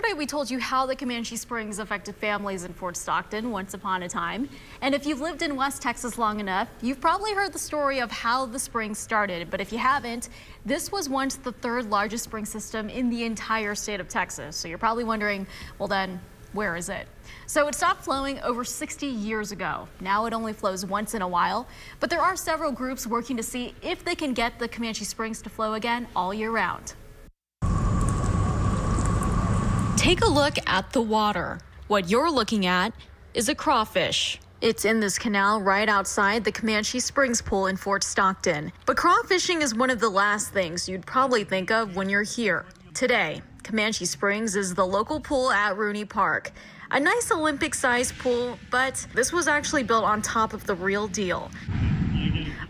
Yesterday, we told you how the Comanche Springs affected families in Fort Stockton once upon a time. And if you've lived in West Texas long enough, you've probably heard the story of how the springs started. But if you haven't, this was once the third largest spring system in the entire state of Texas. So you're probably wondering, well then, where is it? So it stopped flowing over 60 years ago. Now it only flows once in a while. But there are several groups working to see if they can get the Comanche Springs to flow again all year round. Take a look at the water. What you're looking at is a crawfish. It's in this canal right outside the Comanche Springs pool in Fort Stockton. But crawfishing is one of the last things you'd probably think of when you're here. Today, Comanche Springs is the local pool at Rooney Park. A nice Olympic-sized pool, but this was actually built on top of the real deal.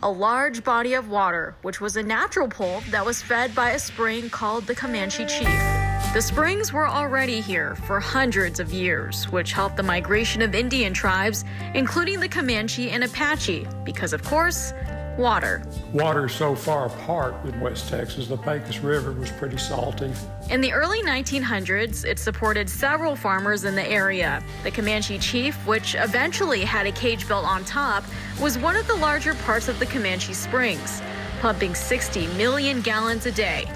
A large body of water, which was a natural pool that was fed by a spring called the Comanche Chief. The springs were already here for hundreds of years, which helped the migration of Indian tribes, including the Comanche and Apache, because of course, water. Water is so far apart in West Texas, the Pecos River was pretty salty. In the early 1900s, it supported several farmers in the area. The Comanche Chief, which eventually had a cage built on top, was one of the larger parts of the Comanche Springs, pumping 60 million gallons a day.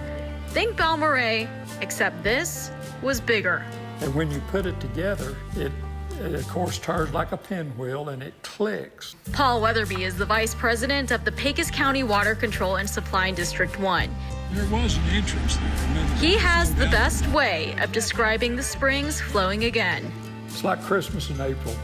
Think Balmorhea, except this was bigger. And when you put it together, it of course turns like a pinwheel and it clicks. Paul Weatherby is the vice president of the Pecos County Water Control and Supply District 1. There was an entrance there. He has the best way of describing the springs flowing again. It's like Christmas in April.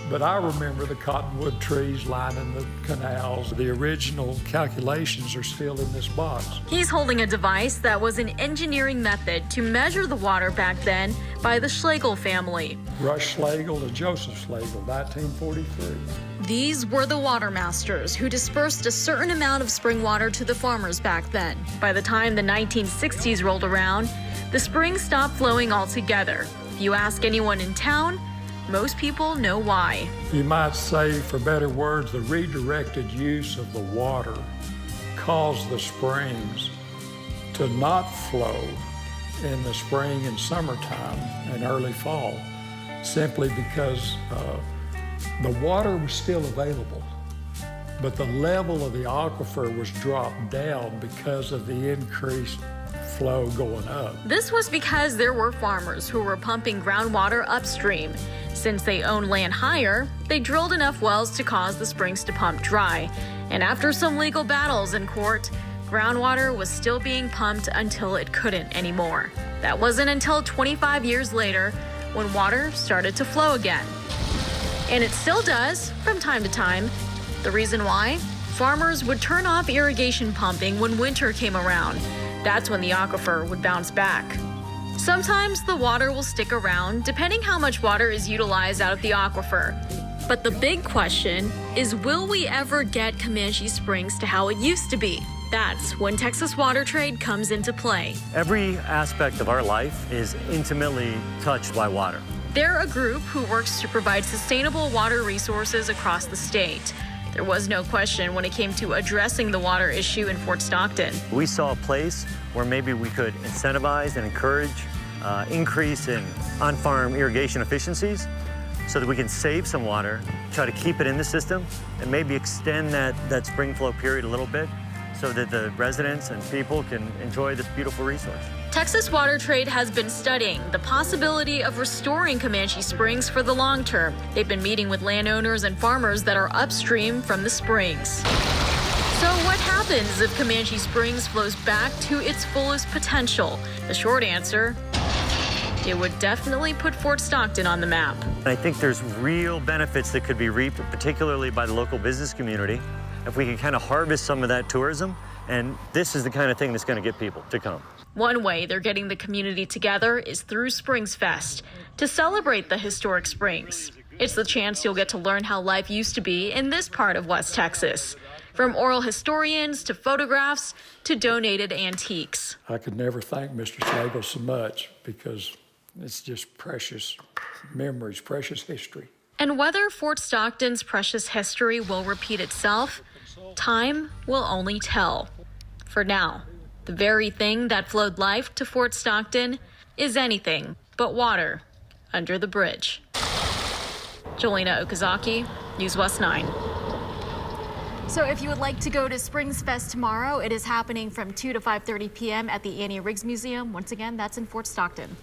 But I remember the cottonwood trees lining the canals. The original calculations are still in this box. He's holding a device that was an engineering method to measure the water back then by the Schlegel family. Rush Schlegel to Joseph Schlegel, 1943. These were the water masters who dispersed a certain amount of spring water to the farmers back then. By the time the 1960s rolled around, the springs stopped flowing altogether. If you ask anyone in town, most people know why. You might say, for better words, the redirected use of the water caused the springs to not flow in the spring and summertime and early fall, simply because the water was still available, but the level of the aquifer was dropped down because of the increased flow going up. This was because there were farmers who were pumping groundwater upstream. Since they owned land higher, they drilled enough wells to cause the springs to pump dry. And after some legal battles in court, groundwater was still being pumped until it couldn't anymore. That wasn't until 25 years later when water started to flow again. And it still does from time to time. The reason why? Farmers would turn off irrigation pumping when winter came around. That's when the aquifer would bounce back. Sometimes the water will stick around, depending how much water is utilized out of the aquifer. But the big question is, will we ever get Comanche Springs to how it used to be? That's when Texas Water Trade comes into play. Every aspect of our life is intimately touched by water. They're a group who works to provide sustainable water resources across the state. There was no question when it came to addressing the water issue in Fort Stockton. We saw a place where maybe we could incentivize and encourage increase in on-farm irrigation efficiencies so that we can save some water, try to keep it in the system, and maybe extend that spring flow period a little bit so that the residents and people can enjoy this beautiful resource. Texas Water Trade has been studying the possibility of restoring Comanche Springs for the long term. They've been meeting with landowners and farmers that are upstream from the springs. So what happens if Comanche Springs flows back to its fullest potential? The short answer, it would definitely put Fort Stockton on the map. I think there's real benefits that could be reaped, particularly by the local business community, if we can kind of harvest some of that tourism. And this is the kind of thing that's going to get people to come. One way they're getting the community together is through Springs Fest to celebrate the historic springs. It's the chance you'll get to learn how life used to be in this part of West Texas. From oral historians to photographs to donated antiques. I could never thank Mr. Schlegel so much because it's just precious memories, precious history. And whether Fort Stockton's precious history will repeat itself, time will only tell. For now, the very thing that flowed life to Fort Stockton is anything but water under the bridge. Jolena Okazaki, News West 9. So if you would like to go to Springs Fest tomorrow, it is happening from 2 to 5:30 p.m. at the Annie Riggs Museum. Once again, that's in Fort Stockton.